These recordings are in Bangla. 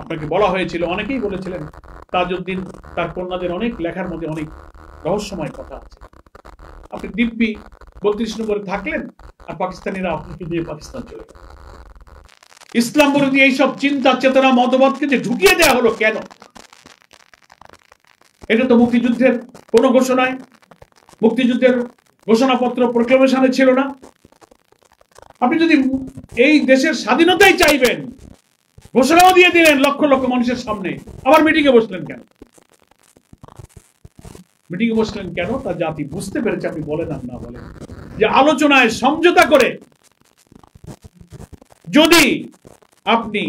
আপনাকে বলা হয়েছিল, অনেকেই বলেছিলেন তাজউদ্দিন তার কন্যাদের অনেক লেখার মধ্যে অনেক রহস্যময় কথা আছে। আপনি দিব্যি 32 নম্বরে থাকলেন আর পাকিস্তানিরা আপনাকে দিয়ে পাকিস্তান চলে গেল। ইসলাম বিরোধী এইসব চিন্তা চেতনা মতবাদকে যে ঢুকিয়ে দেওয়া হলো কেন? এটা তো মুক্তিযুদ্ধের কোনো ঘোষণায়, মুক্তিযুদ্ধের ঘোষণাপত্র প্রক্লেমেশনে ছিল না। আপনি যদি এই দেশের স্বাধীনতাই চাইবেন, ঘোষণাও দিয়ে দিলেন লক্ষ লক্ষ মানুষের সামনে, আবার মিটিংয়ে বসলেন কেন? মিটিংয়ে বসলেন কেন? তা জাতি বুঝতে পেরেছে, আপনি বলেন আর না বলেন, যে আলোচনায় সমঝোতা করে যদি আপনি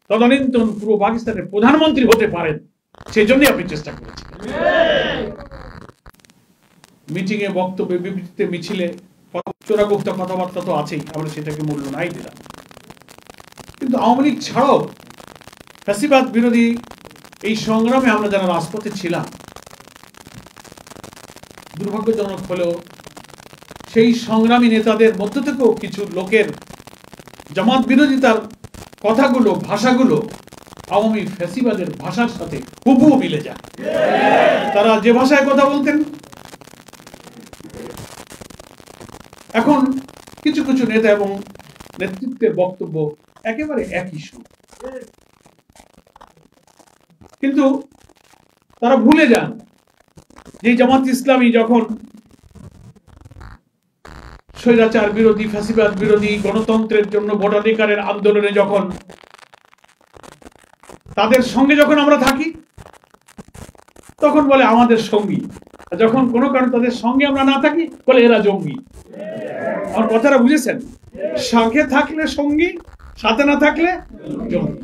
তদানীন্তন পূর্ব পাকিস্তানের প্রধানমন্ত্রী হতে পারেন, সেই জন্যই আপনি চেষ্টা করেছেন। মিটিংয়ে, বক্তব্যে, বিবৃতিতে, মিছিলে চোরাগুপ্ত কথাবার্তা তো আছেই, আমরা সেটাকে মূল্য নাই দিলাম। কিন্তু আওয়ামী লীগ ছাড়াও ফ্যাসিবাদ বিরোধী এই সংগ্রামে আমরা যারা রাজপথে ছিলাম, দুর্ভাগ্যজনক হলেও সেই সংগ্রামী নেতাদের মধ্য থেকেও কিছু লোকের জামাত বিরোধিতার কথাগুলো, ভাষাগুলো আওয়ামী ফ্যাসিবাদের ভাষার সাথে হুবহু মিলে যায়। তারা যে ভাষায় কথা বলতেন, এখন কিছু কিছু নেতা এবং নেতৃত্বের বক্তব্য একেবারে একই সুর, কিন্তু তারা ভুলে যান যে জামাত ইসলামী যখন স্বৈরাচার বিরোধী, ফ্যাসিবাদ বিরোধী, গণতন্ত্রের জন্য ভোটাধিকারের আন্দোলনে যখন তাদের সঙ্গে যখন আমরা থাকি, তখন বলে আমাদের সঙ্গী, যখন কোনো কারণে তাদের সঙ্গে আমরা না থাকি বলে এরা জঙ্গি। আমার কথাটা বুঝেছেন? সাথে থাকলে সঙ্গী, সাথে না থাকলে জঙ্গি।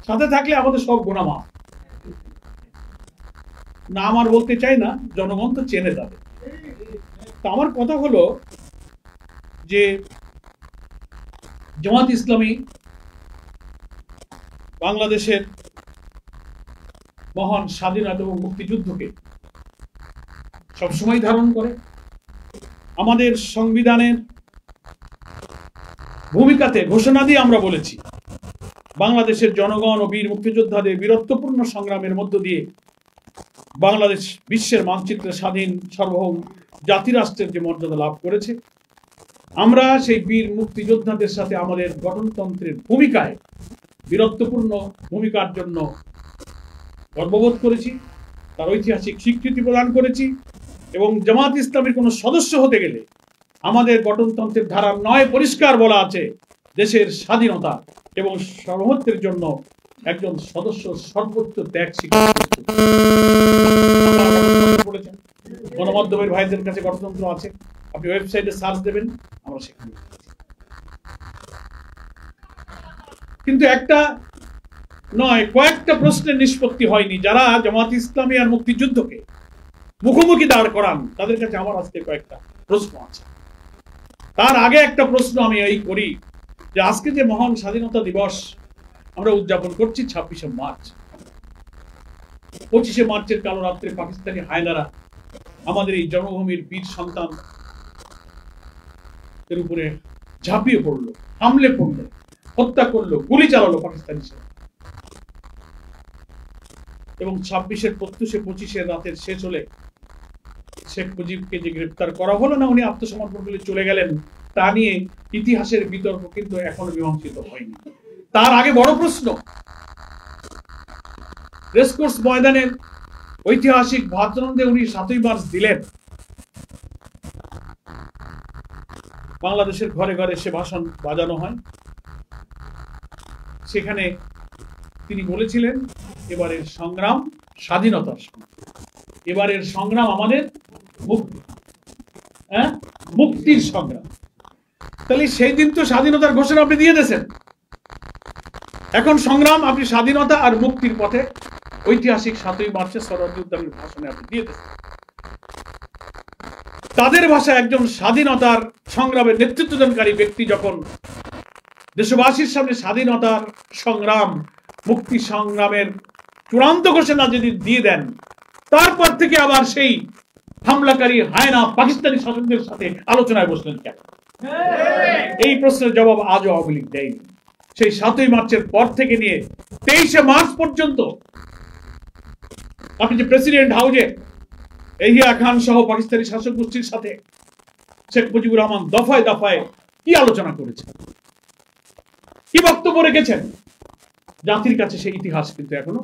সাথে থাকলে আমাদের সব গুনাহ মাফ। না আমার বলতে চাই না, জনগণ তো চেনে যাবে। তা আমার কথা হলো যে জামাত ইসলামী বাংলাদেশের মহান স্বাধীনতা এবং মুক্তিযুদ্ধকে সবসময় ধারণ করে। আমাদের সংবিধানের ভূমিকাতে ঘোষণা দিয়ে আমরা বলেছি, বাংলাদেশের জনগণ ও বীর মুক্তিযোদ্ধাদের বীরত্বপূর্ণ সংগ্রামের মধ্য দিয়ে বাংলাদেশ বিশ্বের মানচিত্রে স্বাধীন সার্বভৌম জাতিরাষ্ট্রের যে মর্যাদা লাভ করেছে, আমরা সেই বীর মুক্তিযোদ্ধাদের সাথে আমাদের গঠনতন্ত্রের ভূমিকায়, বীরত্বপূর্ণ ভূমিকার জন্য গর্ববোধ করেছি, তার ঐতিহাসিক স্বীকৃতি প্রদান করেছি। এবং জামাত ইসলামের কোন সদস্য হতে গেলে আমাদের গঠনতন্ত্রের ধারা 9 পরিষ্কার বলা আছে, দেশের স্বাধীনতা এবং সার্বভৌমত্বের জন্য একজন সদস্য সর্বোচ্চ ত্যাগ স্বীকার করেছেন। গণমাধ্যমের ভাইদের কাছে গণতন্ত্র আছে, আপনি ওয়েবসাইটে সার্চ দেবেন, আমরা সেখানে। কিন্তু একটা নয়, কয়েকটা প্রশ্নের নিষ্পত্তি হয়নি। যারা জামাত ইসলামী আর মুক্তিযুদ্ধকে মুখোমুখি দাঁড় করান, তাদের কাছে আমার আজকে কয়েকটা প্রশ্ন আছে। তার আগে একটা প্রশ্ন আমি এই করি যে আজকে যে মহান স্বাধীনতা দিবস আমরা উদযাপন করছি 26শে মার্চ, 25শে মার্চের কালো রাত্রে পাকিস্তানি হায়নারা আমাদের এই জন্মভূমির বীর সন্তান এর উপরে ঝাঁপিয়ে পড়লো, হামলে পড়লো, হত্যা করলো, গুলি চালালো পাকিস্তানি সেনা। এবং 26-এর 25-এর রাতের শেষ হলে শেখ মুজিবকে যে গ্রেফতার করা হলো না, উনি আত্মসমর্পণ করে চলে গেলেন, তা নিয়ে ইতিহাসের বিতর্ক কিন্তু এখনো মীমাংসিত হয়নি। তার আগে বড় প্রশ্ন, রেসকোর্স ময়দানের ঐতিহাসিক ভাষণে উনি 7ই মার্চ দিলেন, বাংলাদেশের ঘরে ঘরে সে ভাষণ বাজানো হয়। সেখানে তিনি বলেছিলেন, এবারের সংগ্রাম স্বাধীনতার সংগ্রাম, এবারের সংগ্রাম আমাদের মুক্তির সংগ্রাম। তাহলে সেই দিন তো স্বাধীনতার ঘোষণা আপনি দিয়ে দিয়েছেন, এখন সংগ্রাম আপনি স্বাধীনতা আর মুক্তির পথে ঐতিহাসিক 7ই মার্চের সরোয়ার্দী উদ্যানের ভাষণে আপনি দিয়ে দিয়েছেন। তাদের ভাষায় একজন স্বাধীনতার সংগ্রামের নেতৃত্বদানকারী ব্যক্তি যখন দেশবাসীর সামনে স্বাধীনতার সংগ্রাম, মুক্তি সংগ্রামের চূড়ান্ত ঘোষণা যদি দিয়ে দেন, তারপর থেকে আবার সেই হামলাকারী হায়না পাকিস্তানি শাসকদের সাথে আলোচনায় বসলেন কেন? এই প্রশ্নের জবাব আজও আওয়ামী লীগ দেয়নি। সেই 7ই মার্চের পর থেকে নিয়ে 23শে মার্চ পর্যন্ত আপনি যে প্রেসিডেন্ট হাউজে এহিয়া খান সহ পাকিস্তানি শাসক গোষ্ঠীর সাথে শেখ মুজিবুর রহমান দফায় দফায় কি আলোচনা করেছেন, কি বক্তব্য রেখেছেন, জাতির কাছে সেই ইতিহাস কিন্তু এখনো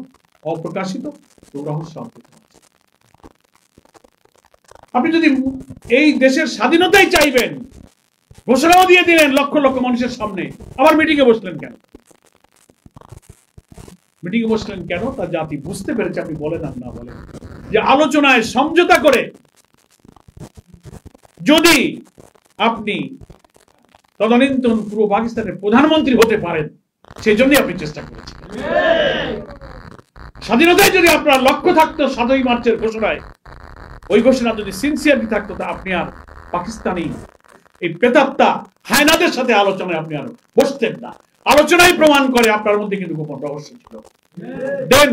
অপ্রকাশিত ও রহস্য। আপনি যদি এই দেশের স্বাধীনতাই চাইবেন, ঘোষণাও দিয়ে দিলেন লক্ষ লক্ষ মানুষের সামনে, আবার মিটিংয়ে বসলেন কেন? মিটিংয়ে বসলেন কেন? তা জাতি বুঝতে পেরেছে, আপনি বলেন আর না বলেন, যে আলোচনায় সমঝোতা করে যদি আপনি তদানীন্তন পূর্ব পাকিস্তানের প্রধানমন্ত্রী হতে পারেন, সেই জন্যই আপনি চেষ্টা করেছেন। স্বাধীনতায় যদি আপনার লক্ষ্য থাকতো 7ই মার্চের ঘোষণায়, ওই ঘোষণা যদি সিনসিয়ারলি থাকতো, তা আপনি আর পাকিস্তানি এই প্রেতাত্মা হায়নাদের সাথে আলোচনায় আপনি আর বসতেন না। আলোচনায় প্রমাণ করে আপনার মধ্যে কিন্তু গোপন রহস্য ছিল। দেন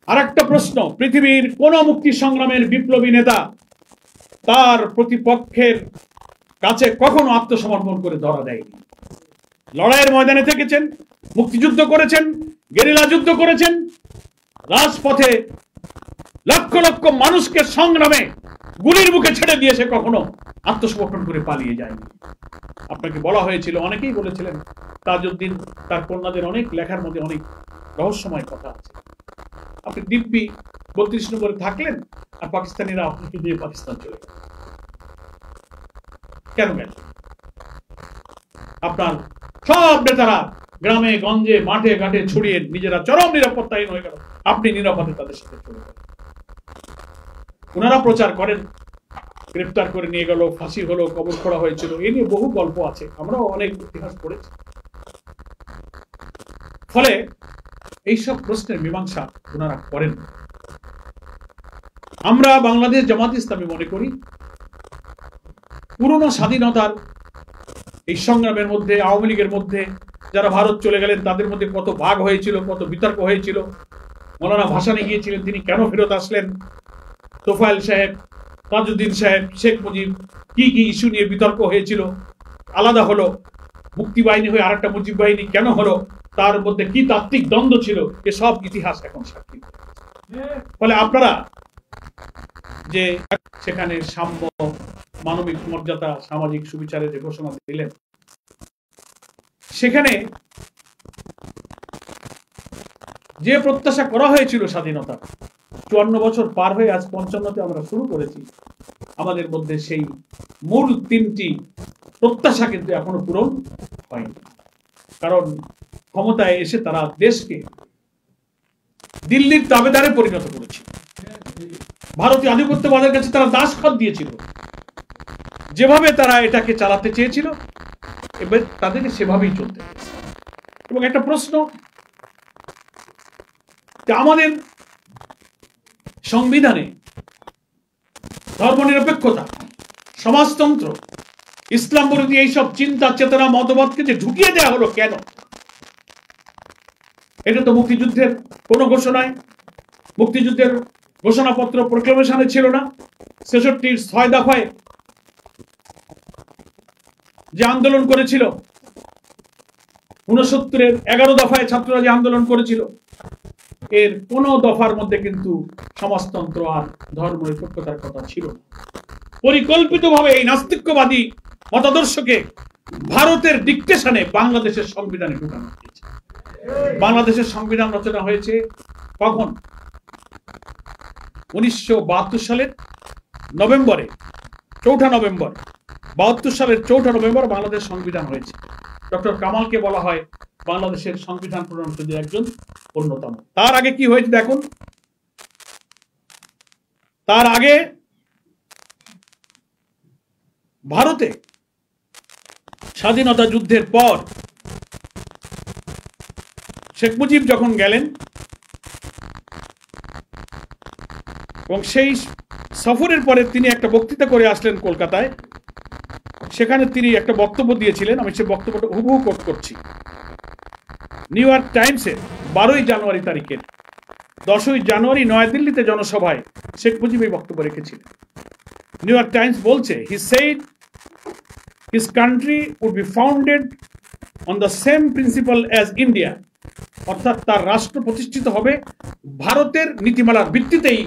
আর একটা প্রশ্ন, পৃথিবীর কোন মুক্তি সংগ্রামের বিপ্লবী নেতা তার প্রতিপক্ষের কাছে কখনো আত্মসমর্পণ করে ধরা দেয়নি। লড়াইয়ের ময়দানে থেকেছেন, মুক্তিযুদ্ধ করেছেন, গেরিলা যুদ্ধ করেছেন, রাজপথে লক্ষ লক্ষ মানুষকে সংগ্রামে গুলির মুখে ছেড়ে দিয়ে সে কখনো আত্মসমর্পণ করে পালিয়ে যায়নি। আপনাকে বলা হয়েছিল, অনেকেই বলেছিলেন, তাজউদ্দিন তার কন্যাদের অনেক লেখার মধ্যে অনেক রহস্যময় কথা আছে। আপনি দিব্যি 32 নম্বরে থাকলেন, আর পাকিস্তানিরা আপনাকে দিয়ে পাকিস্তান চলে গেল। কেন গেল? আপনার সব নেতারা গ্রামে গঞ্জে মাঠে ঘাটে ছড়িয়ে নিজেরা চরম নিরাপত্তাহীন হয়ে গেল, আপনি নিরাপদে তাদের সাথে চলে গেলেন। ওনারা প্রচার করেন, গ্রেফতার করে নিয়ে গেল, ফাঁসি হলো, কবর করা হয়েছিল, এ নিয়ে বহু গল্প আছে, আমরাও অনেক ইতিহাস পড়েছি। ফলে এইসব প্রশ্নের মীমাংসা ওনারা করেন। আমরা বাংলাদেশ জামাত ইসলামী মনে করি, পুরনো স্বাধীনতার এই সংগ্রামের মধ্যে আওয়ামী লীগের মধ্যে যারা ভারত চলে গেলেন, তাদের মধ্যে কত ভাগ হয়েছিল, কত বিতর্ক হয়েছিল। মৌলানা ভাসানী গিয়েছিলেন, তিনি কেন ফেরত আসলেন, তোফায়েল সাহেব, তাজউদ্দিন সাহেব, শেখ মুজিব, কি কি ইস্যু নিয়ে বিতর্ক হয়েছিল, আলাদা হলো, মুক্তি বাহিনী হয়ে আরেকটা মুজিব বাহিনী কেন হলো, তার মধ্যে কি তাত্ত্বিক দ্বন্দ্ব ছিল, এসব ইতিহাস এখন সাক্ষী। ফলে আপনারা যে সেখানে সাম্য, মানবিক মর্যাদা, সামাজিক সুবিচারের যে ঘোষণা দিলেন, সেখানে যে প্রত্যাশা করা হয়েছিল স্বাধীনতা, 54 বছর পার হয়ে আজ 55তে আমরা শুরু করেছি, আমাদের মধ্যে সেই মূল 3টি প্রত্যাশা কিন্তু এখনো পূরণ হয়নি। কারণ ক্ষমতায় এসে তারা দেশকে দিল্লির তাবেদারে পরিণত করেছে, ভারতীয় আধিপত্যবাদের কাছে তারা দাসখত দিয়েছিল। যেভাবে তারা এটাকে চালাতে চেয়েছিল, এবার তাদেরকে সেভাবেই চলতে হয়েছে। এবং একটা প্রশ্ন, যে আমাদের সংবিধানে ধর্মনিরপেক্ষতা, সমাজতন্ত্র, ইসলাম বিরোধী এইসব চিন্তা চেতনা মতবাদকে যে ঢুকিয়ে দেওয়া হলো কেন? এটা তো মুক্তিযুদ্ধের কোন ঘোষণায়, মুক্তিযুদ্ধের ঘোষণাপত্র প্রক্লেমেশনে ছিল না। 66-র 6 দফায় যে আন্দোলন করেছিল, 69-এর 11 দফায় ছাত্ররা যে আন্দোলন করেছিল, এর কোন দফার মধ্যে কিন্তু সমাজতন্ত্র আর ধর্মনিরপেক্ষতার কথা ছিল না। পরিকল্পিতভাবে এই নাস্তিক্যবাদী মতাদর্শকে ভারতের ডিকটেশনে বাংলাদেশের সংবিধানে ঢুকানো হয়েছে। বাংলাদেশের সংবিধান রচনা হয়েছে কখন? 1972 সালের নভেম্বরে, 4 নভেম্বর 72 সালের 4 নভেম্বর বাংলাদেশ সংবিধান হয়েছে। ডক্টর কামালকে বলা হয় বাংলাদেশের সংবিধান প্রণয়নকারীদের একজন অন্যতম। তার আগে কি হয়েছে দেখুন। তার আগে ভারতে স্বাধীনতা যুদ্ধের পর শেখ মুজিব যখন গেলেন এবং সেই সফরের পরে তিনি একটা বক্তৃতা করে আসলেন কলকাতায়, সেখানে তিনি একটা বক্তব্য দিয়েছিলেন। আমি সেই বক্তব্যটা হুবহু কোট করছি। নিউ ইয়র্ক টাইমসের 12 জানুয়ারি তারিখের 10 জানুয়ারি নয়াদিল্লিতে জনসভায় শেখ মুজিব এই বক্তব্য রেখেছিলেন। নিউ ইয়র্ক টাইমস বলছে, he said his country would be founded on the same principle as India, অর্থাৎ তার রাষ্ট্র প্রতিষ্ঠিত হবে ভারতের নীতিমালার ভিত্তিতেই,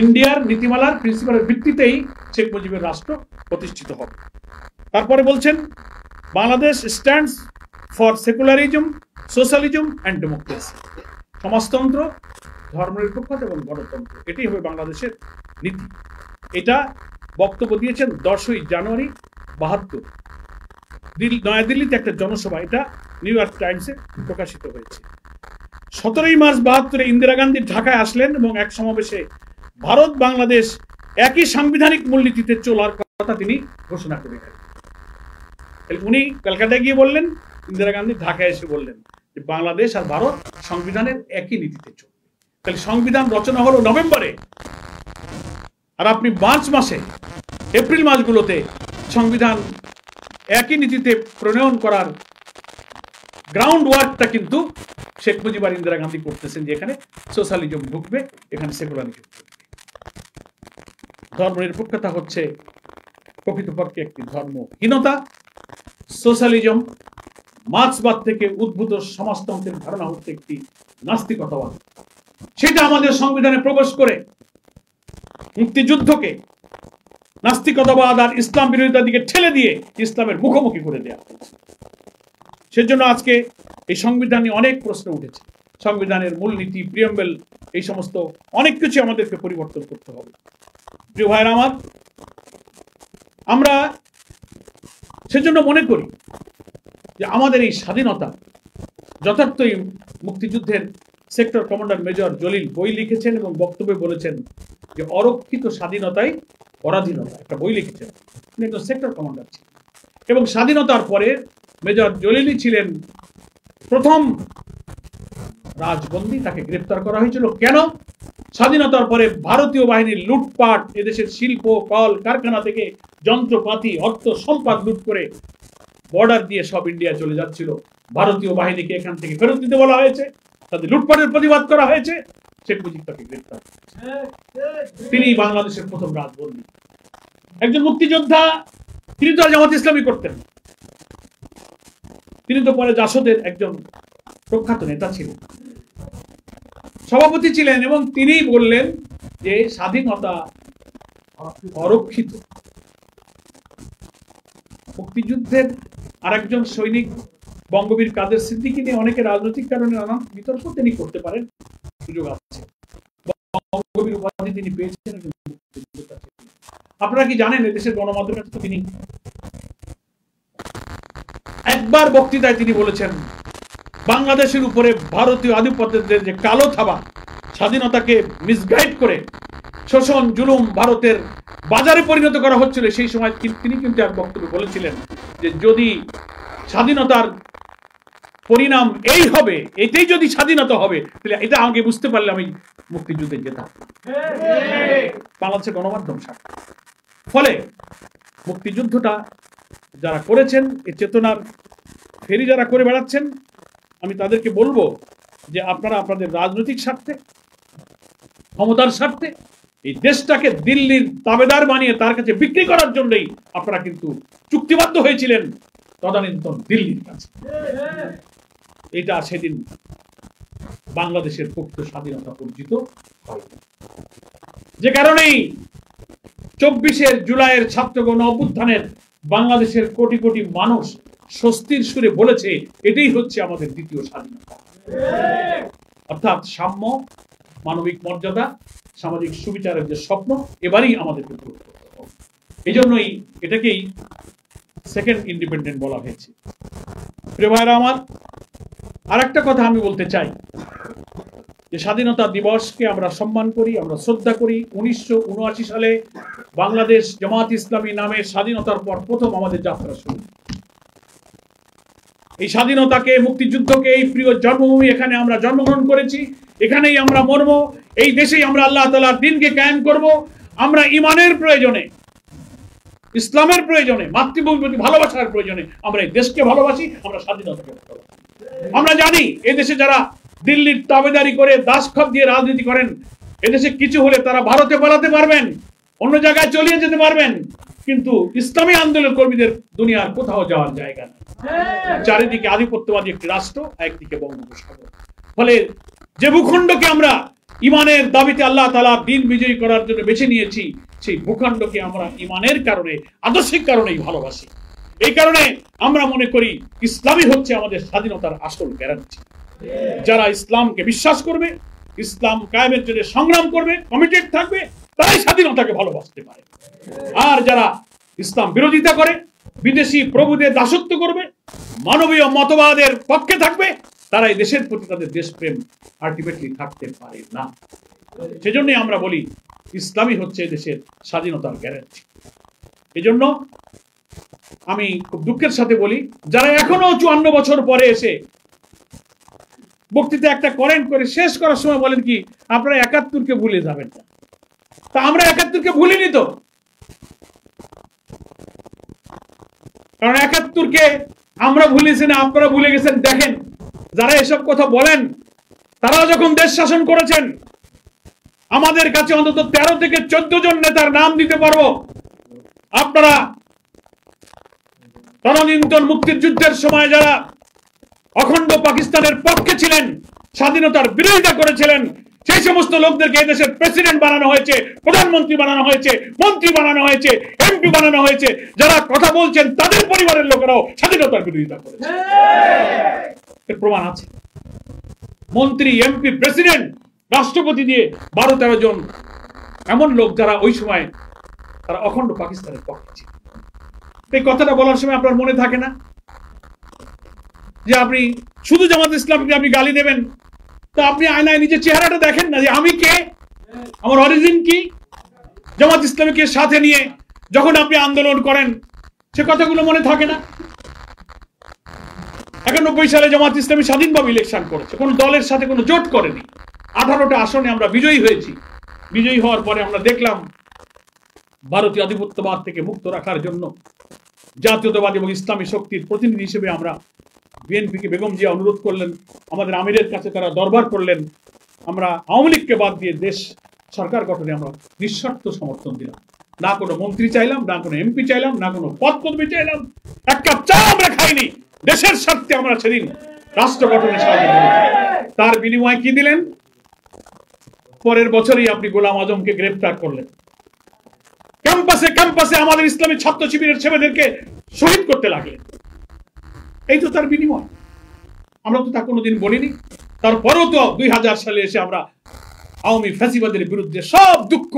ইন্ডিয়ার নীতিমালার প্রিন্সিপালের ভিত্তিতেই শেখ মুজিবের রাষ্ট্র প্রতিষ্ঠিত হবে। তারপরে বলছেন Bangladesh stands for secularism, socialism and democracy, সমাজতন্ত্র, ধর্মনিরপেক্ষতা এবং গণতন্ত্র, এটি হবে বাংলাদেশের নীতি। এটা বক্তব্য দিয়েছেন 10ই জানুয়ারি 72, নয়াদিল্লিতে একটা জনসভা, এটা নিউ ইয়র্ক টাইমসে প্রকাশিত হয়েছে। 17ই মার্চ 72-এ ইন্দিরা গান্ধী ঢাকায় আসলেন এবং এক সমাবেশে ভারত বাংলাদেশ একই সাংবিধানিক মূলনীতিতে চলার কথা তিনি ঘোষণা করে গেলেন। উনি কলকাতায় গিয়ে বললেন, ইন্দিরা গান্ধী ঢাকায় এসে বললেন যে বাংলাদেশ আর ভারত সংবিধানের একই নীতিতে চলবে। তাহলে সংবিধান রচনা হলো নভেম্বরে, আর আপনি মার্চ মাসে, এপ্রিল মাসগুলোতে সংবিধান একই নীতিতে প্রণয়ন করার গ্রাউন্ড ওয়ার্কটা কিন্তু শেখ মুজিব আর ইন্দিরা গান্ধী করতেছেন, যে এখানে সোশ্যালিজম ঢুকবে, এখানে সেকুলারিজম ঢুকবে। ধর্মনিরপেক্ষতা হচ্ছে প্রকৃতপক্ষে একটি ধর্মহীনতা। সোশ্যালিজম, মার্ক্সবাদ থেকে উদ্ভূত সমাজতন্ত্রের ধারণা হচ্ছে একটি নাস্তিকতাবাদ। সেটা আমাদের সংবিধানে প্রবেশ করে মুক্তিযুদ্ধকে নাস্তিকতাবাদ আর ইসলাম বিরোধিতার দিকে ঠেলে দিয়ে ইসলামের মুখোমুখি করে দেওয়া হয়েছে। সেজন্য আজকে এই সংবিধান নিয়ে অনেক প্রশ্ন উঠেছে। সংবিধানের মূলনীতি, প্রিয়াম্বেল, এই সমস্ত অনেক কিছু আমাদেরকে পরিবর্তন করতে হবে। প্রিয় ভাইরা আমার, আমরা সেজন্য মনে করি যে আমাদের এই স্বাধীনতা যথার্থই, মুক্তিযুদ্ধের সেক্টর কমান্ডার মেজর জলিল বই লিখেছেন এবং বক্তব্যে বলেছেন যে অরক্ষিত স্বাধীনতাই পরাধীনতা, একটা বই লিখেছেন। তিনি একজন সেক্টর কমান্ডার ছিলেন এবং স্বাধীনতার পরে মেজর জলিলই ছিলেন প্রথম রাজবন্দী, তাকে গ্রেপ্তার করা হয়েছিল। কেন? স্বাধীনতার পরে ভারতীয় বাহিনীর লুটপাট, এদেশের শিল্প, কল কারখানা থেকে যন্ত্রপাতি, অর্থ সম্পদ লুট করে বর্ডার দিয়ে সব ইন্ডিয়া চলে যাচ্ছিল। ভারতীয় বাহিনীকে এখান থেকে ফেরত দিতে বলা হয়েছে, তাদের লুটপাটের প্রতিবাদ করা হয়েছে, শেখ মুজিব তাকে গ্রেপ্তার। তিনি বাংলাদেশের প্রথম রাজবন্দী, একজন মুক্তিযোদ্ধা। তিনি তো আর জামাত ইসলামী করতেন, তিনি তো পরে জাসদের একজন প্রখ্যাত নেতা ছিলেন, সভাপতি ছিলেন, এবং তিনি বললেন যে স্বাধীনতা অরক্ষিত। মুক্তিযুদ্ধের আরেকজন সৈনিক বঙ্গবীর কাদের সিদ্দিকী নিয়ে অনেকে রাজনৈতিক কারণে নানান বিতর্ক তিনি করতে পারেন, সুযোগ আছে। বঙ্গবীর উপাধি তিনি পেয়েছেন। আপনারা কি জানেন এদেশের গণমাধ্যমের তো তিনি একবার বক্তৃতায় তিনি বলেছেন বাংলাদেশের উপরে ভারতীয় আধিপত্যের যে কালো থাবা, স্বাধীনতাকে মিসগাইড করে শোষণ জুলুম ভারতের বাজারে পরিণত করা হচ্ছিল, সেই সময় তিনি কিন্তু এক বক্তব্যে বলেছিলেন যে যদি স্বাধীনতার পরিণাম এই হবে, এটাই যদি স্বাধীনতা হবে, তাহলে এটা আমাকে বুঝতে পারলে আমি মুক্তিযুদ্ধে যেতাম। বাংলাদেশের গণমাধ্যম সাক্ষী। ফলে মুক্তিযুদ্ধটা যারা করেছেন, এই চেতনার ফেরি যারা করে বেড়াচ্ছেন, আমি তাদেরকে বলবো যে আপনারা আপনাদের রাজনৈতিক স্বার্থে, ক্ষমতার স্বার্থে এই দেশটাকে দিল্লির তাবেদার বানিয়ে তার কাছে বিক্রি করার জন্যই আপনারা কিন্তু চুক্তিবদ্ধ হয়েছিলেন তদানীন্তন দিল্লির কাছে। এটা সেদিন বাংলাদেশের প্রকৃত স্বাধীনতা অর্জিত হয়নি। যে কারণেই 24 জুলাইয়ের ছাত্র গণ অভ্যুত্থানের বাংলাদেশের কোটি কোটি মানুষ স্বস্তির সুরে বলেছে এটাই হচ্ছে আমাদের দ্বিতীয় স্বাধীনতা, অর্থাৎ সাম্য, মানবিক মর্যাদা, সামাজিক সুবিচারের যে স্বপ্ন এবারই আমাদেরকে পূরণ করতে হবে। এই জন্যই এটাকেই সেকেন্ড ইন্ডিপেন্ডেন্ট বলা হয়েছে। প্রিয় ভাইরা আমার, আর একটা কথা আমি বলতে চাই যে স্বাধীনতা দিবসকে আমরা সম্মান করি, আমরা শ্রদ্ধা করি। 1979 সালে বাংলাদেশ জামাত ইসলামী নামে স্বাধীনতার পর প্রথম আমাদের যাত্রা শুরু। এই স্বাধীনতাকে, মুক্তিযুদ্ধকে, এই প্রিয় জন্মভূমি, এখানে আমরা জন্মগ্রহণ করেছি, এখানেই আমরা মরব, এই দেশেই আমরা আল্লাহ তাআলার দ্বীনকে কায়েম করব। আমরা ইমানের প্রয়োজনে, ইসলামের প্রয়োজনে, মাতৃভূমির প্রতি ভালোবাসার প্রয়োজনে আমরা এই দেশকে ভালোবাসি, আমরা স্বাধীনতাকে ভালোবাসি। আমরা জানি এদেশে যারা দিল্লির তাবেদারি করে দাসখত দিয়ে রাজনীতি করেন, এদেশে কিছু হলে তারা ভারতে পালাতে পারবেন, অন্য জায়গায় চলিয়ে যেতে পারবেন, কিন্তু ইসলামী আন্দোলন কর্মীদের দুনিয়ার কোথাও যাওয়ার জায়গা নেই। চারিদিকে আধিপত্যবাদী একটি রাষ্ট্র, একদিকে বঙ্গোপসাগর। ফলে যে ভূখণ্ডকে আমরা ইমানের দাবিতে আল্লাহ তাআলা দিন বিজয়ী করার জন্য বেছে নিয়েছি, সেই ভূখণ্ডকে আমরা ইমানের কারণে, আদর্শিক কারণেই ভালোবাসি। এই কারণে আমরা মনে করি ইসলামই হচ্ছে আমাদের স্বাধীনতার আসল গ্যারান্টি। যারা ইসলামকে বিশ্বাস করবে, ইসলাম কায়েমের জন্য সংগ্রাম করবে, কমিটেড থাকবে, তারাই স্বাধীনতাকে ভালোবাসতে পারে। আর যারা ইসলাম বিরোধিতা করে, বিদেশি প্রভুদের দাসত্ব করবে, মানবীয় মতবাদের পক্ষে থাকবে, তারাই দেশের প্রতি তাদের দেশপ্রেম আলটিমেটলি থাকতে পারে না। সেজন্যই আমরা বলি ইসলামই হচ্ছে দেশের স্বাধীনতার গ্যারান্টি। এজন্য আমি খুব দুঃখের সাথে বলি, যারা এখনো 54 বছর পরে এসে বক্তৃতা একটা করেন, করে শেষ করার সময় বলেন কি আপনারা 71কে ভুলে যাবেন না। তা আমরা 71কে ভুলিনি তো, কারণ 71কে আমরা ভুলেছি না, আপনারা ভুলে গেছেন। দেখেন, যারা এসব কথা বলেন তারা যখন দেশ শাসন করেছেন, আমাদের কাছে অন্তত 13 থেকে 14 জন নেতার নাম দিতে পারবো। আপনারা তদানীন্তন মুক্তির যুদ্ধের সময় যারা অখণ্ড পাকিস্তানের পক্ষে ছিলেন, স্বাধীনতার বিরোধিতা করেছিলেন, সেই সমস্ত লোকদেরকে এদেশের প্রেসিডেন্ট বানানো হয়েছে, প্রধানমন্ত্রী বানানো হয়েছে, মন্ত্রী বানানো হয়েছে, এমপি বানানো হয়েছে। যারা কথা বলছেন তাদের পরিবারের লোকেরাও স্বাধীনতার বিরোধিতা করেছে, এর প্রমাণ আছে। মন্ত্রী, এমপি, প্রেসিডেন্ট, রাষ্ট্রপতি দিয়ে 12-13 জন এমন লোক যারা ওই সময় তারা অখণ্ড পাকিস্তানের পক্ষে ছিল। এই কথাটা বলার সময় আপনার মনে থাকে না যে আপনি শুধু জামাত ইসলামকে আপনি গালি দেবেন, তো আপনি আয়নায় নিজের চেহারাটা দেখেন না যে আমি কে, আমার অরিজিন কি। জামাত ইসলামীকে সাথে নিয়ে যখন আপনি আন্দোলন করেন, সে কথাগুলো মনে থাকে না। 91 সালে জামাত ইসলামী স্বাধীনভাবে ইলেকশন করেছে, কোন দলের সাথে কোনো জোট করেনি। 18টা আসনে আমরা বিজয়ী হয়েছি। বিজয়ী হওয়ার পরে আমরা দেখলাম ভারতীয় আধিপত্যবাদ থেকে মুক্ত রাখার জন্য জাতীয়তাবাদী এবং ইসলামী শক্তির প্রতিনিধি হিসেবে আমরা বিএনপিকে, বেগম জিয়া অনুরোধ করলেন, আমাদের আমিরের কাছে তারা দরবার করলেন। আমরা আওয়ামী লীগকে বাদ দিয়ে দেশ সরকার গঠনে আমরা নিঃশর্ত সমর্থন দিলাম। না কোনো মন্ত্রী চাইলাম, না কোনো এমপি চাইলাম, না কোনো পদ পদবি চাইলাম, এক কাপ চা আমরা খাইনি। দেশের স্বার্থে আমরা সেদিন রাষ্ট্র গঠনে সাহায্য করি। তার বিনিময়ে কি দিলেন? পরের বছরই আপনি গোলাম আজমকে গ্রেফতার করলেন। ক্যাম্পাসে ক্যাম্পাসে আমাদের ইসলামী ছাত্র শিবিরের ছেলেদেরকে শহীদ করতে লাগলেন। এই তো তার বিনিময়। আমরা তো তা কোনোদিন বলিনি। তারপরেও তো 2000 সালে এসে আমরা আওয়ামী ফ্যাসিবাদের বিরুদ্ধে সব দুঃখ,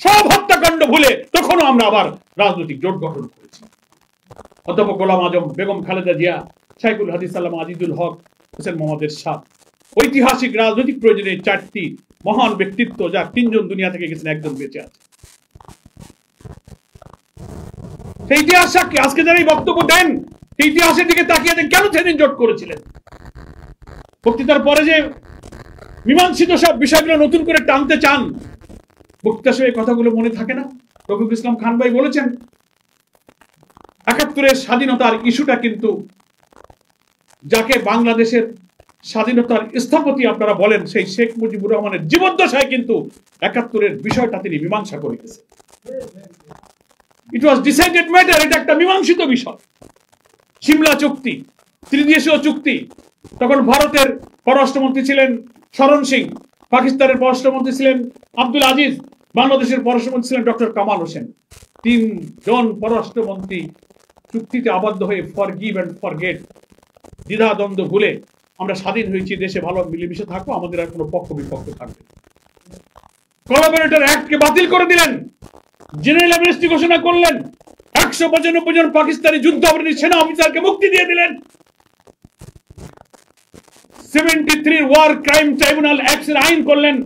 সব হত্যাকাণ্ড ভুলে তখনও আমরা আবার রাজনৈতিক জোট গঠন করেছি। অধ্যাপক গোলাম আজম, বেগম খালেদা জিয়া, শাইখুল হাদিস আল্লামা আজিজুল হক, হোসেন মোহাম্মদ এরশাদ, ঐতিহাসিক রাজনৈতিক প্রয়োজনে 4টি মহান ব্যক্তিত্ব, যার 3 জন দুনিয়া থেকে গেছেন, 1 জন বেঁচে আছে। সেই ইতিহাস সাক্ষী আজকে যারা এই বক্তব্য দেন, সেই ইতিহাসের দিকে তাকিয়ে দেন কেন সেদিন জোট করেছিলেন। বক্তৃতার পরে যে মীমাংসিত সব বিষয়গুলো নতুন করে টানতে চান, বক্তৃতার সময় কথাগুলো মনে থাকে না। রফিকুল ইসলাম খান ভাই বলেছেন 71-এর স্বাধীনতার ইস্যুটা কিন্তু, যাকে বাংলাদেশের স্বাধীনতার স্থপতি আপনারা বলেন, সেই শেখ মুজিবুর রহমানের জীবদ্দশায় কিন্তু 71-এর বিষয়টা তিনি মীমাংসা করে গেছেন। ইট ওয়াজ ডিসাইডেড ম্যাটার, এটা একটা মীমাংসিত বিষয়। সিমলা চুক্তি, ত্রিদেশীয় চুক্তি, তখন ভারতের পররাষ্ট্রমন্ত্রী ছিলেন শরণ সিং, পাকিস্তানের পররাষ্ট্রমন্ত্রী ছিলেন আব্দুল আজিজ, বাংলাদেশের পররাষ্ট্রমন্ত্রী ছিলেন ডক্টর কামাল হোসেন। 3 জন পররাষ্ট্রমন্ত্রী চুক্তিতে আবদ্ধ হয়ে ফরগিভ এন্ড ফরগেট, দ্বিধাদ্বন্দ্ব ভুলে আমরা স্বাধীন হয়েছি, দেশে ভালো মিলেমিশে থাকবো, আমাদের আর কোনো পক্ষ বিপক্ষ থাকবে। কোলাবোরেটর অ্যাক্টকে বাতিল করে দিলেন, জেনারেল অ্যামনেস্টি ঘোষণা করলেন, 195 জন পাকিস্তানি যুদ্ধাপরাধী সেনা অফিসারকে মুক্তি দিয়ে দিলেন। 73 ওয়ার ক্রাইম ট্রাইব্যুনাল অ্যাক্টের আইন করলেন।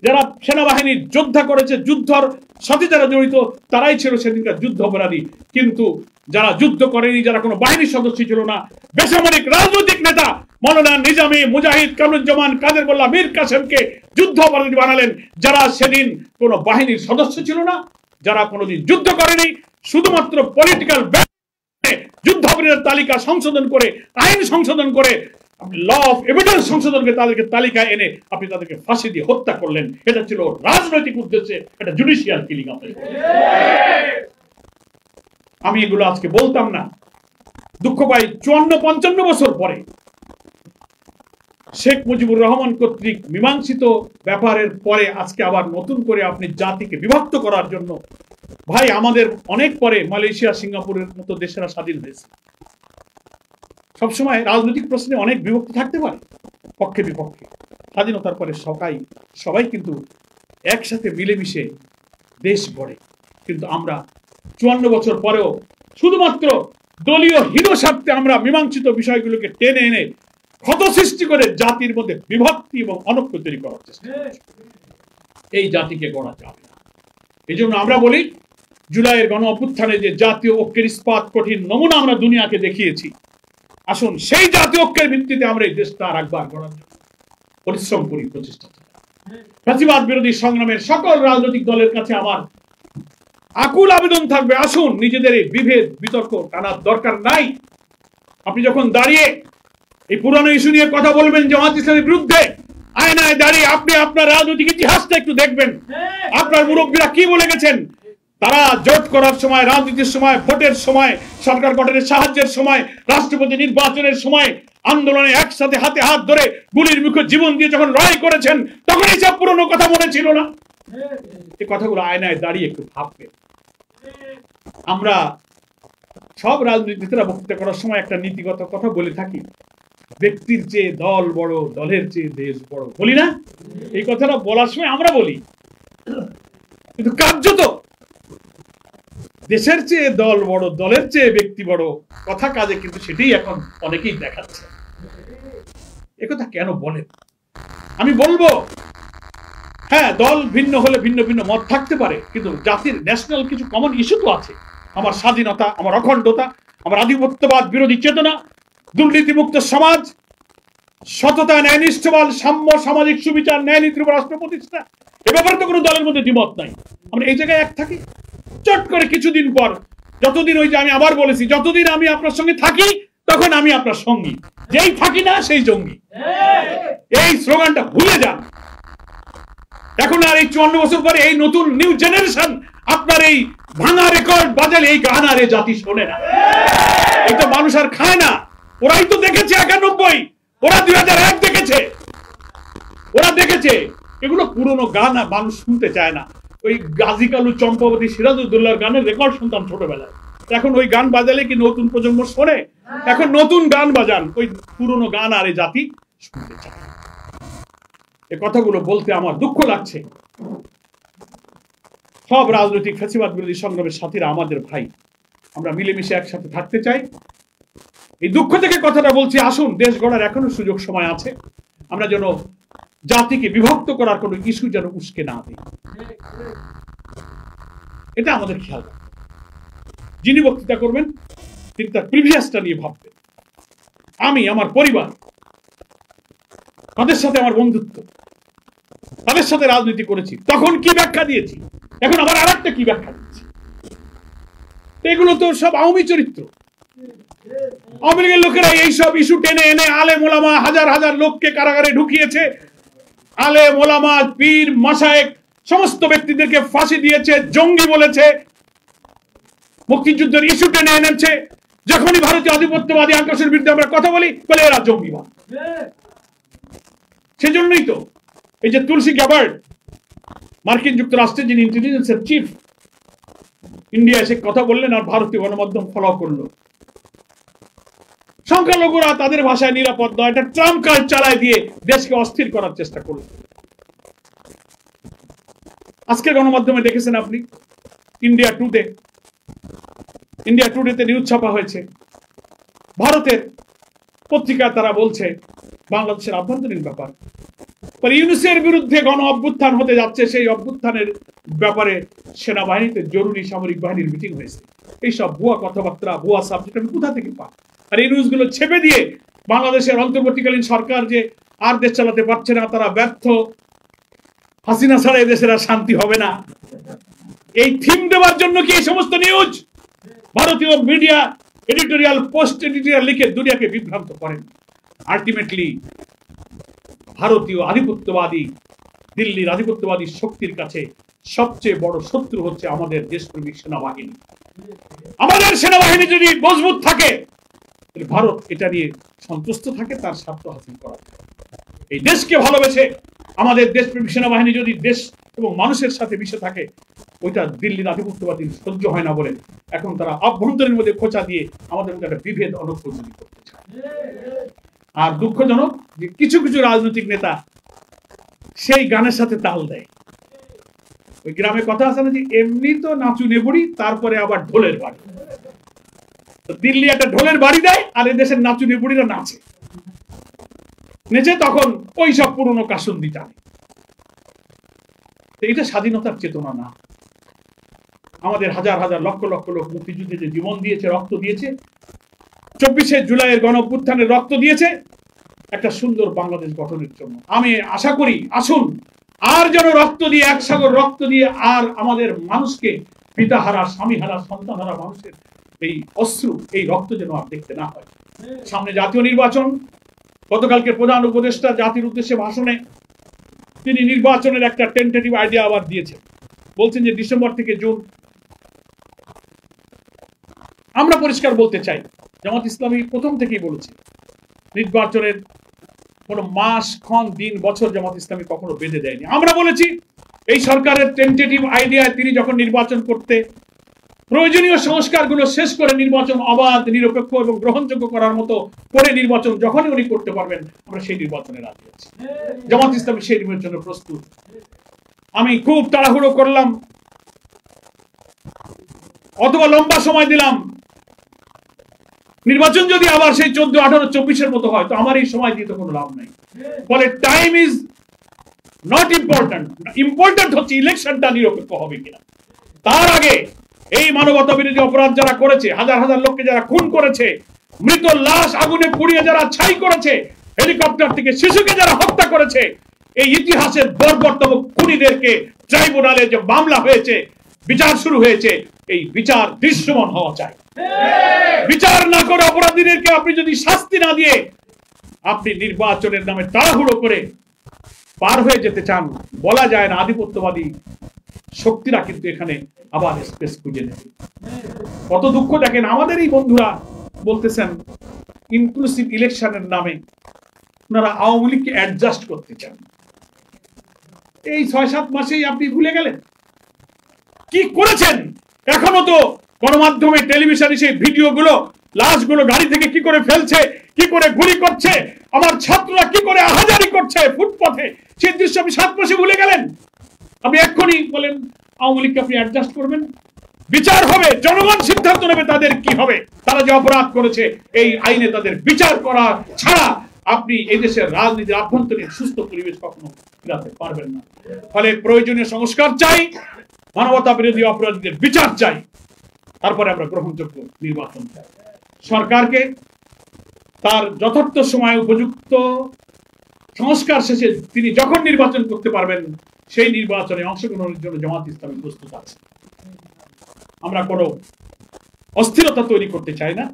যারা সেনাবাহিনীর যোদ্ধা করেছে, যুদ্ধর সাথে যারা জড়িত, তারাই ছিল সেদিনকার যুদ্ধ অপরাধী। কিন্তু যারা যুদ্ধ করেনি, যারা কোনো বাহিনীর সদস্য ছিল না, বেসামরিক রাজনৈতিক নেতা মৌলানা নিজামী, মুজাহিদ, কামরুজ্জামান, কাদের মোল্লা, মীর কাসেমকে যুদ্ধ অপরাধী বানালেন। যারা সেদিন কোনো বাহিনীর সদস্য ছিল না, যারা কোনোদিন যুদ্ধ করেনি, শুধুমাত্র পলিটিক্যাল যুদ্ধ অপরাধীদের তালিকা সংশোধন করে, আইন সংশোধন করে, ল অফ এভিডেন্স সংশোধন করে তাদেরকে তালিকায় এনে আপনি তাদেরকে ফাঁসি দিয়ে হত্যা করলেন। এটা ছিল রাজনৈতিক উদ্দেশ্যে, এটা জুডিশিয়াল কিলিং। আমি এগুলো আজকে বলতাম না। দুঃখ পাই 54-55 বছর পরে শেখ মুজিবুর রহমান কর্তৃক মীমাংসিত ব্যাপারের পরে আজকে আবার নতুন করে আপনি জাতিকে বিভক্ত করার জন্য, ভাই আমাদের অনেক পরে মালয়েশিয়া সিঙ্গাপুরের মতো দেশেরা স্বাধীন হয়েছে। সবসময় রাজনৈতিক প্রশ্নে অনেক বিভক্তি থাকতে পারে, পক্ষে বিপক্ষে। স্বাধীনতার পরে সবাই কিন্তু একসাথে মিলেমিশে দেশ গড়ে। কিন্তু আমরা 54 বছর পরেও শুধুমাত্র দলীয় হিরো স্বার্থে আমরা মীমাংসিত বিষয়গুলোকে টেনে এনে ক্ষত সৃষ্টি করে জাতির মধ্যে বিভক্তি এবং অনৈক্য তৈরি করার চেষ্টা করছি। এই জাতিকে গড়া যাবে না। এই জন্য আমরা বলি, জুলাইয়ের গণ অভ্যুত্থানে যে জাতীয় ঐক্যের ইস্পাত কঠিন নমুনা আমরা দুনিয়াকে দেখিয়েছি, আসুন সেই জাতীয় ঐক্যের ভিত্তিতে আমরা এই দেশটা আর একবার গড়ার জন্য পরিশ্রম করি, প্রচেষ্টা করি। ফ্যাসিবাদ বিরোধী সংগ্রামের সকল রাজনৈতিক দলের কাছে আমার আকুল আবেদন থাকবে, আসুন নিজেদের এই বিভেদ বিতর্ক টানার দরকার নাই। আপনি যখন দাঁড়িয়ে এই পুরানো ইস্যু নিয়ে কথা বলবেন জামাত ইসলামের বিরুদ্ধে, আয়নায় দাঁড়িয়ে আপনি আপনার রাজনৈতিক ইতিহাসটা একটু দেখবেন। আপনার মুরব্বীরা কি বলে গেছেন? তারা জোট করার সময়, রাজনীতির সময়, ভোটের সময়, সরকার গঠনের সাহায্যের সময়, রাষ্ট্রপতি নির্বাচনের সময় আন্দোলনে একসাথে হাতে হাত ধরে গুলির মুখে জীবন দিয়ে যখন লড়াই করেছেন, তখন এইসব পুরনো কথা মনে ছিল না? এই কথাগুলো আয়নায় দাঁড়িয়ে একটু ভাববেন। আমরা সব রাজনীতিরা বক্তৃতা করার সময় একটা নীতিগত কথা বলে থাকি, ব্যক্তির চেয়ে দল বড়, দলের চেয়ে দেশ বড়, বলি না? এই কথাটা বলার সময় আমরা বলি, কিন্তু কার্যত দেশের চেয়ে দল বড়, দলের চেয়ে ব্যক্তি বড় কথা কাজে কিন্তু সেটাই এখন অনেকেই দেখাচ্ছে। একথা কেন বলেন? আমি বলবো, হ্যাঁ, দল ভিন্ন হলে ভিন্ন ভিন্ন মত থাকতে পারে, কিন্তু জাতির ন্যাশনাল কিছু কমন ইস্যু তো আছে। আমার স্বাধীনতা, আমার অখণ্ডতা, আমার আধিপত্যবাদ বিরোধী চেতনা, দুর্নীতিমুক্ত সমাজ, সততা, ন্যায়নিষ্ঠবান, সাম্য, সামাজিক সুবিচার, ন্যায় নীতির রাষ্ট্র প্রতিষ্ঠা, এ ব্যাপারে তো কোনো দলের মধ্যে দ্বিমত নাই। আমরা এই জায়গায় এক থাকি। চট করে কিছুদিন পর, যতদিন ওই যে আমি আবার বলেছি, যতদিন আমি আপনার সঙ্গে থাকি তখন আমি আপনার সঙ্গী, যেই থাকি না সেই জঙ্গি। এই স্লোগানটা ভুলে যান। এখন আর এই 54 বছর পরে এই নতুন নিউ জেনারেশন আপনার এই ভাঙা রেকর্ড বাজালে এই গান আর জাতি শোনে না। এটা মানুষ আর খায় না। ওরাই তো দেখেছে 91, ওরা 2001 দেখেছে, ওরা দেখেছে। এগুলো পুরনো গান মানুষ শুনতে চায় না। ওই গাজী কালু, চম্পাবতী, সিরাজউদ্দৌলার গানের রেকর্ড শুনতাম ছোটবেলায়। এখন ওই গান বাজালে কি নতুন প্রজন্ম শোনে? এখন নতুন গান বাজান, ওই পুরনো গান আর এই জাতি শুনতে চায়। এই কথাগুলো বলতে আমার দুঃখ লাগছে। সব রাজনৈতিক ফ্যাসিবাদ বিরোধী সংগ্রামের সাথীরা আমাদের ভাই, আমরা মিলেমিশে একসাথে থাকতে চাই। এই দুঃখ থেকে কথাটা বলছি, আসুন দেশ গড়ার এখনো সুযোগ সময় আছে। আমরা যেন জাতিকে বিভক্ত করার কোনো ইস্যু যেন উস্কে না দিই, এটা আমাদের খেয়াল রাখবে। যিনি বক্তৃতা করবেন তিনি তার প্রিভিয়াসটা নিয়ে ভাববেন। আমি, আমার পরিবার, তাদের সাথে আমার বন্ধুত্ব, তাদের সাথে রাজনীতি করেছি, তখন কি ব্যাখ্যা দিয়েছি, এখন আবার আরেকটা কি ব্যাখ্যা দিচ্ছি। এগুলো তো সব আওয়ামী চরিত্র। আওয়ামী লীগের লোকেরা এইসব ইস্যু টেনে এনে আলেম ওলামা, হাজার হাজার লোককে কারাগারে ঢুকিয়েছে। আলেম ওলামা, পীর, মাশায়েখ সমস্ত ব্যক্তিদেরকে ফাঁসি দিয়েছে, জঙ্গি বলেছে, মুক্তিযুদ্ধের ইস্যু টেনে এনেছে। যখনই ভারতীয় আধিপত্যবাদী আগ্রাসনের বিরুদ্ধে আমরা কথা বলি, বলে এরা জঙ্গিবাদ। সেজন্যই তো এই যে তুলসী গ্যাবার্ড, মার্কিন যুক্তরাষ্ট্রের যিনি ইন্টেলিজেন্সের চিফ, ইন্ডিয়া এসে কথা বললেন আর ভারতীয় গণমাধ্যম ফলো করলো। সংখ্যালঘুরা তাদের ভাষায় নিরাপদ নয়, এটা ট্রাম্প কার্ড চালায় দিয়ে দেশকে অস্থির করার চেষ্টা করল। আজকে গণমাধ্যমে দেখেছেন আপনি, ইন্ডিয়া টুডেতে নিউজ ছাপা হয়েছে। ভারতের পত্রিকা তারা বলছে বাংলাদেশের আভ্যন্তরীণ ব্যাপার, ইউনূসের বিরুদ্ধে গণ অভ্যুত্থান হতে যাচ্ছে, সেই অভ্যুত্থানের ব্যাপারে সেনাবাহিনীতে জরুরি সামরিক বাহিনীর মিটিং হয়েছে। এইসব ভুয়া কথাবার্তা, ভুয়া সাবজেক্ট আমি কোথা থেকে পাই? আর এই নিউজগুলো ছেপে দিয়ে বাংলাদেশের অন্তর্বর্তীকালীন সরকার যে আর দেশ চালাতে পারছে না, তারা ব্যর্থ, হাসিনা ছাড়া এই দেশের আর শান্তি হবে না, এই থিম দেওয়ার জন্য কি এই সমস্ত নিউজ? ভারতীয় মিডিয়া এডিটোরিয়াল, পোস্ট এডিটোরিয়াল লিখে দুনিয়াকে বিভ্রান্ত করেন। আলটিমেটলি ভারতীয় আধিপত্যবাদী, দিল্লির আধিপত্যবাদী শক্তির কাছে সবচেয়ে বড় শত্রু হচ্ছে আমাদের দেশপ্রেমিক সেনাবাহিনী। আমাদের সেনাবাহিনী যদি মজবুত থাকে, ভারত এটা নিয়ে সন্তুষ্ট থাকে, তার স্বার্থ হাসিল করা। এই দেশকে ভালোবেসে আমাদের দেশপ্রেমী সেনাবাহিনী যদি দেশ এবং মানুষের সাথে মিশে থাকে, ওইটা দিল্লির আধিপত্যবাদী সহ্য হয় না বলে এখন তারা অভ্যন্তরের মধ্যে খোঁচা দিয়ে আমাদের মধ্যে একটা বিভেদ অনুপ্রবেশ করতে চায়। আর দুঃখজনক যে কিছু কিছু রাজনৈতিক নেতা সেই গানের সাথে তাল দেয়। ওই গ্রামে কথা আছে না যে এমনি তো নাচু নেবুড়ি, তারপরে আবার ঢোলের বাড়ি। দিল্লি একটা ঢোলের বাড়ি দেয়, আর এই দেশের নাচু নেবুড়িরা নাচে, নেচে তখন ওই সব পুরনো কাসুন্দি টানে। এটা স্বাধীনতার চেতনা না। আমাদের হাজার হাজার লক্ষ লক্ষ লোক মুক্তিযুদ্ধে যে জীবন দিয়েছে, রক্ত দিয়েছে, 24শে জুলাইয়ের গণঅভ্যুত্থানের রক্ত দিয়েছে একটা সুন্দর বাংলাদেশ গঠনের জন্য। আমি আশা করি আসুন আর যেন রক্ত দিয়ে, এক সাগর রক্ত দিয়ে আর আমাদের মানুষকে, পিতাহারা, স্বামীহারা, সন্তানহারা মানুষের এই অশ্রু, এই রক্ত যেন আর দেখতে না হয়। সামনে জাতীয় নির্বাচন। গতকালকে প্রধান উপদেষ্টা জাতির উদ্দেশ্যে ভাষণে তিনি নির্বাচনের একটা টেন্টেটিভ আইডিয়া আবার দিয়েছেন। বলছেন যে ডিসেম্বর থেকে জুন। আমরা পরিষ্কার বলতে চাই, জামাত ইসলামী প্রথম থেকেই বলেছে নির্বাচনের কোন মাস, ক্ষণ, দিন, বছর জামাত ইসলামী কখনো বেঁধে দেয়নি। আমরা বলেছি এই সরকারের টেন্টেটিভ আইডিয়ায় তিনি যখন নির্বাচন করতে প্রয়োজনীয় সংস্কারগুলো শেষ করে নির্বাচন অবাধ, নিরপেক্ষ এবং গ্রহণযোগ্য করার মতো করে নির্বাচন যখনই উনি করতে পারবেন, আমরা সেই নির্বাচনে রাজি আছি। জামাত ইসলামী সেই নির্বাচনে প্রস্তুত। আমি খুব তাড়াহুড়ো করলাম অথবা লম্বা সময় দিলাম, নির্বাচন যদি আবার সেই 14, 18, 24-এর মতো হয়, তো আমার এই সময় দিয়ে তো কোনো লাভ নাই। ফলে time is not important. Important হচ্ছে ইলেকশনটা নিরপেক্ষ হবে কিনা। তার আগে এই মানবতা বিরোধী অপরাধ যারা করেছে, হাজার হাজার লোককে যারা খুন করেছে, মৃত লাশ আগুনে পুড়িয়ে যারা ছাই করেছে, হেলিকপ্টার থেকে শিশুকে যারা হত্যা করেছে, এই ইতিহাসের বর্বরতম খুনিদেরকে ট্রাইব্যুনালে যে মামলা হয়েছে, বিচার শুরু হয়েছে, এই বিচার দৃশ্যমান হওয়া চাই। বিচার না করে অপরাধীদেরকে আপনি যদি শাস্তি না দিয়ে আপনি নির্বাচনের নামে তাড়াহুড়ো করে পার হয়ে যেতে চান, বলা যায় না আধিপত্যবাদী শক্তিরা কিন্তু এখানে আবার স্পেস খুঁজে নেবে। কত দুঃখ দেখেন, আমাদের এই বন্ধুরা বলতেছেন ইনক্লুসিভ ইলেকশনের নামে ওনারা আওয়ামী লীগকে অ্যাডজাস্ট করতে চান। এই 6-7 মাসেই আপনি ভুলে গেলেন কি করেছেন। এখনো তো গণমাধ্যমে, টেলিভিশনে সেই ভিডিওগুলো, লাশগুলো গাড়ি থেকে কি করে ফেলছে, কি করে গুলি করছে, আমার ছাত্ররা কি করে আহাজারি করছে ফুটপথে, সেই দৃশ্য আপনি 7 মাসে ভুলে গেলেন। আপনি এক্ষুনি বলেন আওয়ামী লীগকে আপনি অ্যাডজাস্ট করবেন। বিচার হবে, জনগণ সিদ্ধান্ত নেবে তাদের কি হবে। তারা যে অপরাধ করেছে এই আইনে তাদের বিচার করা ছাড়া আপনি এই দেশের রাজনীতির আভ্যন্তরীণ সুস্থ পরিবেশ কখনো ফিরাতে পারবেন না। ফলে প্রয়োজনীয় সংস্কার চাই, মানবতা বিরোধী অপরাধীদের বিচার চাই, তারপরে আমরা গ্রহণযোগ্য নির্বাচন চাই। সরকারকে তার যথার্থ সময় উপযুক্ত সংস্কার শেষে তিনি যখন নির্বাচন করতে পারবেন, সেই নির্বাচনে অংশগ্রহণের জন্য জামাত ইসলামী প্রস্তুত আছে। আমরা কোনো অস্থিরতা তৈরি করতে চাই না।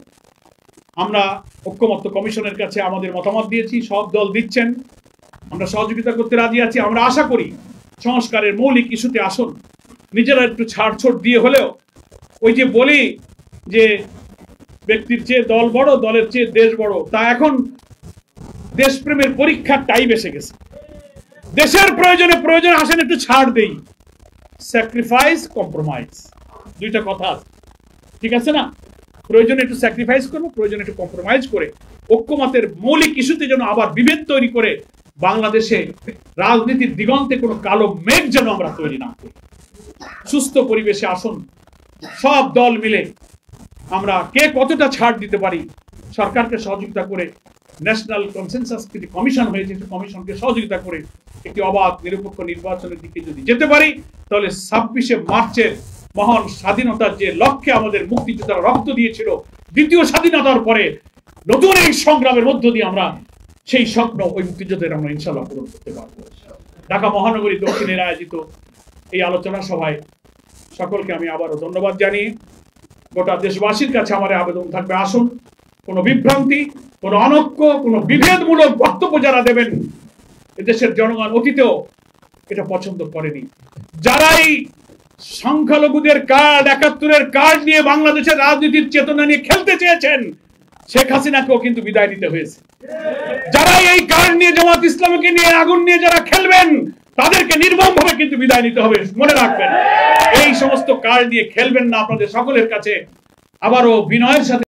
আমরা ঐক্যমত্য কমিশনের কাছে আমাদের মতামত দিয়েছি, সব দল দিচ্ছেন, আমরা সহযোগিতা করতে রাজি আছি। আমরা আশা করি সংস্কারের মৌলিক ইস্যুতে আসুন, নিজেরা একটু ছাড়ছাড় দিয়ে হলেও, ওই যে বলি যে ব্যক্তির চেয়ে দল বড়, দলের চেয়ে দেশ বড়, তা এখন দেশপ্রেমের পরীক্ষার টাইম এসে গেছে। দেশের প্রয়োজনে আসেন একটু ছাড় দেই, স্যাক্রিফাইস, কম্প্রোমাইজ, দুইটা কথা আছে, ঠিক আছে না? প্রয়োজনে একটু স্যাক্রিফাইস করবো, প্রয়োজনে একটু কম্প্রোমাইজ করে ঐক্যমতের মৌলিক ইস্যুতে যেন আবার বিভেদ তৈরি করে বাংলাদেশে রাজনীতির দিগন্তে কোনো কালো মেঘ যেন আমরা তৈরি না করি। সুস্থ পরিবেশে আসুন, সব দল মিলে আমরা কে কতটা ছাড় দিতে পারি সরকারকে সহযোগিতা করে, ন্যাশনাল কনসেনসাস কমিশন হয়েছে, কমিশনকে সহযোগিতা করে একটি অবাধ নিরপেক্ষ নির্বাচনের দিকে যদি যেতে পারি, তাহলে 26শে মার্চের মহান স্বাধীনতার যে লক্ষ্যে আমাদের মুক্তিযোদ্ধারা রক্ত দিয়েছিল, দ্বিতীয় স্বাধীনতার পরে নতুন এই সংগ্রামের মধ্য দিয়ে আমরা সেই স্বপ্ন, ওই মুক্তিযুদ্ধের আমরা ইনশাল্লাহ পূরণ করতে পারবো। ঢাকা মহানগরী দক্ষিণের আয়োজিত এই আলোচনা সভায় সকলকে আমি আবারও ধন্যবাদ জানিয়ে গোটা দেশবাসীর কাছে আমার আবেদন থাকবে, আসুন কোন বিভ্রান্তি, কোন অনৈক্য, কোন বিভেদমূলক বক্তব্য যারা দেবেন, এদেশের জনগণ অতীতেও এটা পছন্দ করেনি। যারাই সংখ্যালঘুদের কার্ড, ৭১-এর কার্ড নিয়ে বাংলাদেশের রাজনীতির চেতনা নিয়ে খেলতে চেয়েছেন, শেখ হাসিনাকেও কিন্তু বিদায় নিতে হয়েছে। যারা এই কার্ড নিয়ে, জামাত ইসলামীকে নিয়ে, আগুন নিয়ে যারা খেলবেন, তাদেরকে নির্মমভাবে কিন্তু বিদায় নিতে হবে, মনে রাখবেন। এই সমস্ত কার্ড নিয়ে খেলবেন না। আপনাদের সকলের কাছে আবারও বিনয়ের সাথে